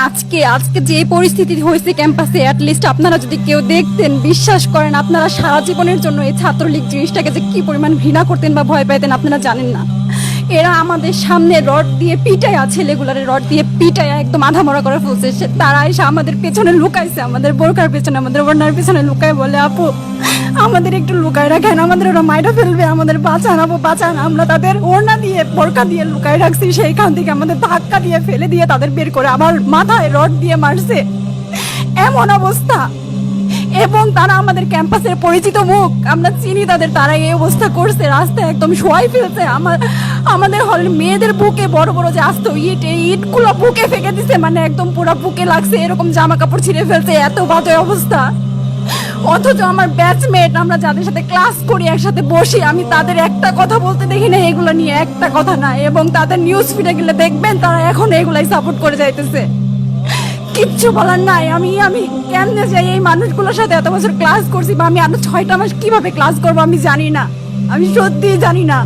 আজকে আজকে যে পরিস্থিতি হয়েছে ক্যাম্পাসে, অ্যাটলিস্ট আপনারা যদি কেউ দেখতেন, বিশ্বাস করেন আপনারা সারা জীবনের জন্য এই ছাত্রলীগ জিনিসটাকে যে কি পরিমাণ ঘৃণা করতেন বা ভয় পাইতেন আপনারা জানেন না। এরা আমাদের সামনে রড দিয়ে পিটায়া, ছেলেগুলারে রড দিয়ে পিটায়া একদম আধা মরা করে ফেলছে। তারা এসে আমাদের পেছনে লুকাইছে, আমাদের বোরকার পেছনে, আমাদের ওড়নার পেছনে লুকায় বলে, আপু আমাদের একটু লুকায় রাখেন, আমাদের ওরা মাইরা ফেলবে, আমাদের বাঁচান আপু বাঁচান। আমরা তাদের ওড়না দিয়ে বোরকা দিয়ে লুকায় রাখছি, সেইখান থেকে আমাদের ধাক্কা দিয়ে ফেলে দিয়ে তাদের বের করে আবার মাথায় রড দিয়ে মারছে। এমন অবস্থা। এবং তারা আমাদের ক্যাম্পাসের পরিচিত মুখ, আমরা চিনি তাদের, তারা এই অবস্থা করছে, রাস্তায় একদম শোয়াই ফেলছে। আমাদের হলের মেয়েদের বুকে বড় বড় যে আসতো ইট, এই ইটগুলো বুকে ফেঁকে দিছে, মানে একদম পুরো বুকে লাগছে, এরকম জামা কাপড় ছিঁড়ে ফেলছে, এত বাজে অবস্থা। অথচ আমার ব্যাচমেট, আমরা যাদের সাথে ক্লাস করি, একসাথে বসি, আমি তাদের একটা কথা বলতে দেখি না এগুলো নিয়ে, একটা কথা না। এবং তাদের নিউজ ফিডে গেলে দেখবেন তারা এখন এগুলাই সাপোর্ট করে যাইতেছে। কিচ্ছু বলার নাই। আমি কেমনে যাই এই মানুষগুলোর সাথে এত বছর ক্লাস করছি, বা আমি আরো 6টা মাস কিভাবে ক্লাস করবো আমি জানি না, আমি সত্যিই জানি না।